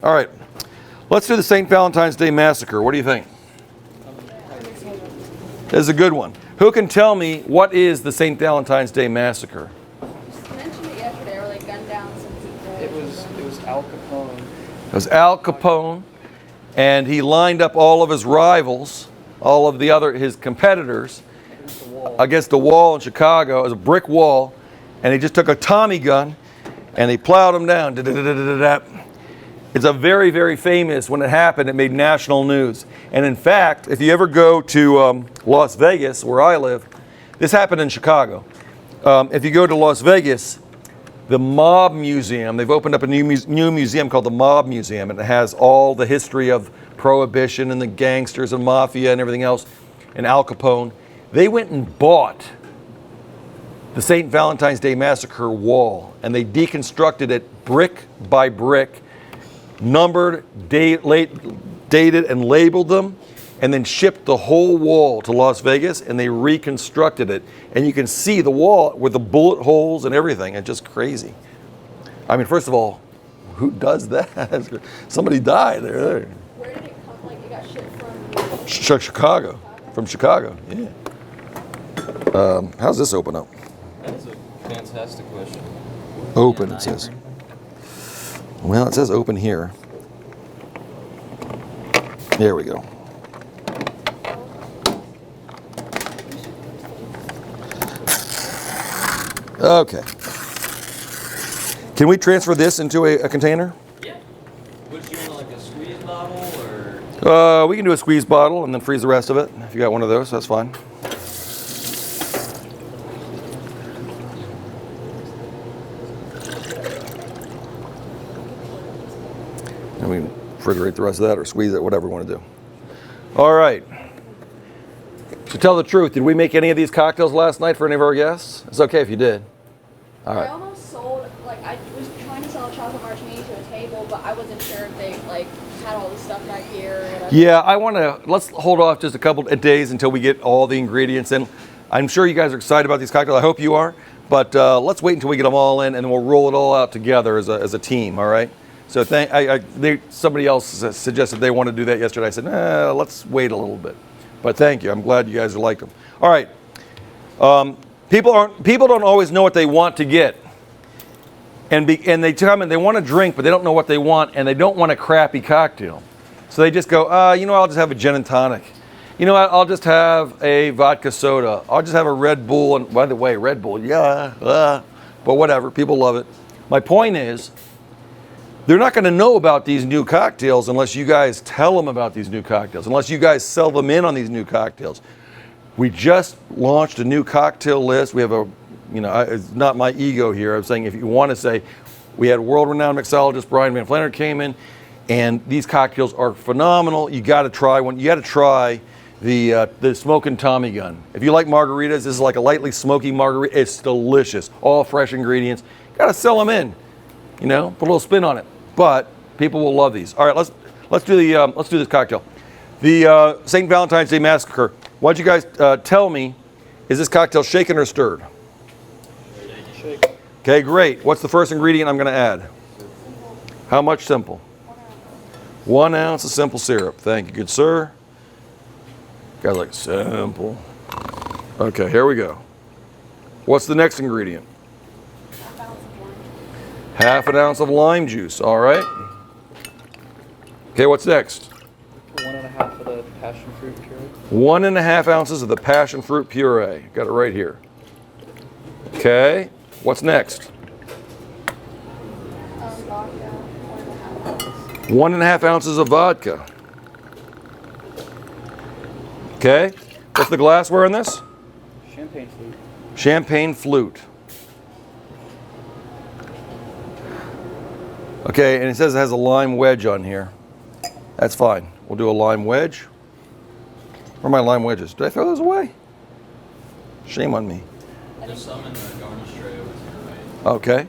All right, let's do the St. Valentine's Day Massacre. What do you think? This is a good one. Who can tell me what is the St. Valentine's Day Massacre? You mentioned it yesterday, or like gunned down some people. It was Al Capone. It was Al Capone, and he lined up all of his rivals, all of his competitors, against a wall in Chicago. It was a brick wall, and he just took a Tommy gun, and he plowed them down. It's a very, very famous, when it happened, it made national news. And in fact, if you ever go to Las Vegas, where I live, this happened in Chicago. If you go to Las Vegas, the Mob Museum, they've opened up a new museum called the Mob Museum, and it has all the history of Prohibition and the gangsters and mafia and everything else, and Al Capone. They went and bought the St. Valentine's Day Massacre wall, and they deconstructed it brick by brick, numbered, dated, and labeled them, and then shipped the whole wall to Las Vegas, and they reconstructed it. And you can see the wall with the bullet holes and everything. It's just crazy. I mean, first of all, who does that? Somebody died there. Where did it come? Like it got shipped from? Chicago. From Chicago, yeah. How's this open up? That's a fantastic question. Open, it says. Well, it says open here. There we go. Okay. Can we transfer this into a container? Yeah. Would you want like a squeeze bottle or? We can do a squeeze bottle and then freeze the rest of it. If you got one of those, that's fine. And we can refrigerate the rest of that or squeeze it, whatever we want to do. All right. To tell the truth, did we make any of these cocktails last night for any of our guests? It's okay if you did. All right. I almost sold, like I was trying to sell a chocolate martini to a table, but I wasn't sure if they like had all the stuff back here or whatever. Yeah, let's hold off just a couple of days until we get all the ingredients in. I'm sure you guys are excited about these cocktails. I hope you are. But let's wait until we get them all in, and then we'll roll it all out together as a team, all right? So somebody else suggested they wanted to do that yesterday. I said, let's wait a little bit. But thank you. I'm glad you guys liked them. All right. People don't always know what they want to get. And they come and they want to drink, but they don't know what they want, and they don't want a crappy cocktail. So they just go, I'll just have a gin and tonic. You know what, I'll just have a vodka soda. I'll just have a Red Bull. And by the way, Red Bull, but whatever, people love it. My point is, they're not going to know about these new cocktails unless you guys tell them about these new cocktails, unless you guys sell them in on these new cocktails. We just launched a new cocktail list. We have it's not my ego here. I'm saying if you want to say, we had world-renowned mixologist Brian Van Flandern came in, and these cocktails are phenomenal. You got to try one. You got to try the smoking Tommy gun. If you like margaritas, this is like a lightly smoky margarita. It's delicious. All fresh ingredients. Got to sell them in. Put a little spin on it. But people will love these. All right, let's do this cocktail. The St. Valentine's Day Massacre. Why don't you guys tell me, is this cocktail shaken or stirred? Shake. Okay, great. What's the first ingredient I'm going to add? How much simple? 1 ounce of simple syrup. Thank you, good sir. Guys like simple. Okay, here we go. What's the next ingredient? Half an ounce of lime juice. All right. Okay, what's next? 1.5 of the passion fruit puree. 1.5 ounces of the passion fruit puree. Got it right here. Okay, what's next? 1.5 ounces of vodka. Okay, what's the glassware in this? Champagne flute. Champagne flute. Okay, and it says it has a lime wedge on here. That's fine. We'll do a lime wedge. Where are my lime wedges? Did I throw those away? Shame on me. There's some in the garnish tray over to the right. Okay.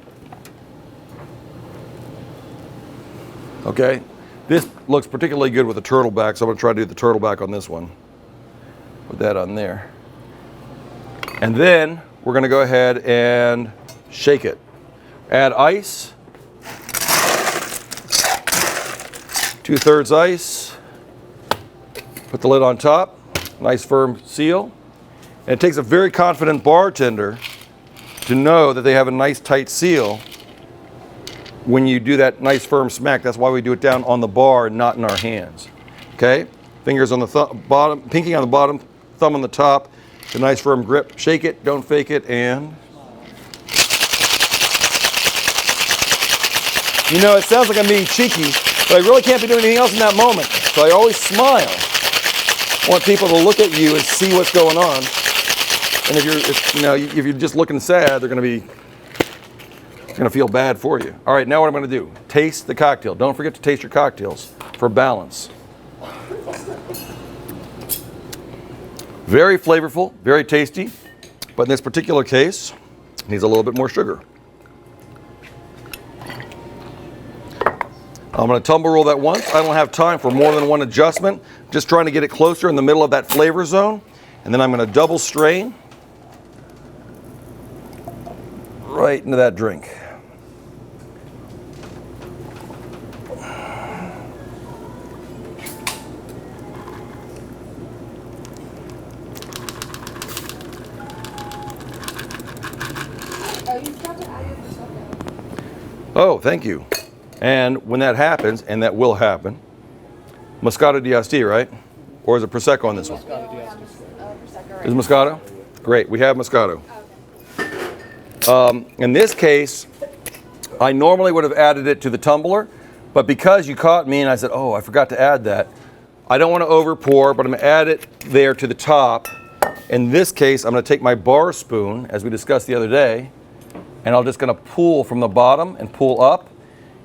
Okay. This looks particularly good with the turtleback, so I'm going to try to do the turtleback on this one. Put that on there. And then we're going to go ahead and shake it. Add ice. 2/3 ice. Put the lid on top. Nice firm seal. And it takes a very confident bartender to know that they have a nice tight seal when you do that nice firm smack. That's why we do it down on the bar and not in our hands. Okay? Fingers on the bottom, pinky on the bottom, thumb on the top. It's a nice firm grip. Shake it, don't fake it, and you know, it sounds like I'm being cheeky, but I really can't be doing anything else in that moment. So I always smile. I want people to look at you and see what's going on. And if you're just looking sad, they're going to feel bad for you. All right, now what I'm going to do? Taste the cocktail. Don't forget to taste your cocktails for balance. Very flavorful, very tasty, but in this particular case, it needs a little bit more sugar. I'm going to tumble roll that once. I don't have time for more than one adjustment. Just trying to get it closer in the middle of that flavor zone. And then I'm going to double strain right into that drink. You forgot to add your Prosecco. Oh, thank you. And when that happens, and that will happen, Moscato d'Asti, right? Or is it Prosecco on this one? Prosecco right Is it Moscato? Great, we have Moscato. In this case, I normally would have added it to the tumbler, but because you caught me and I said, oh, I forgot to add that, I don't want to over pour, but I'm going to add it there to the top. In this case, I'm going to take my bar spoon, as we discussed the other day, and I'm just going to pull from the bottom and pull up,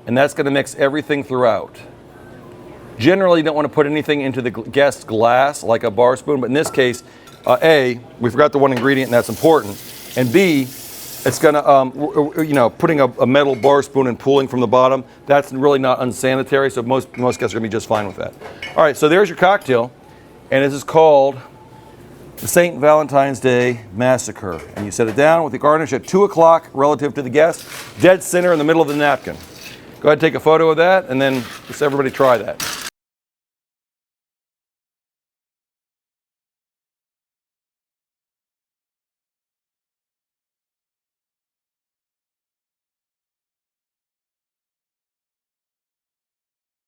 and that's going to mix everything throughout. Generally, you don't want to put anything into the guest's glass like a bar spoon, but in this case, A, we forgot the one ingredient and that's important, and B, it's going to, putting a metal bar spoon and pulling from the bottom, that's really not unsanitary, so most guests are going to be just fine with that. All right, so there's your cocktail, and this is called the St. Valentine's Day Massacre. And you set it down with the garnish at 2 o'clock relative to the guest, dead center in the middle of the napkin. Go ahead and take a photo of that, and then just everybody try that.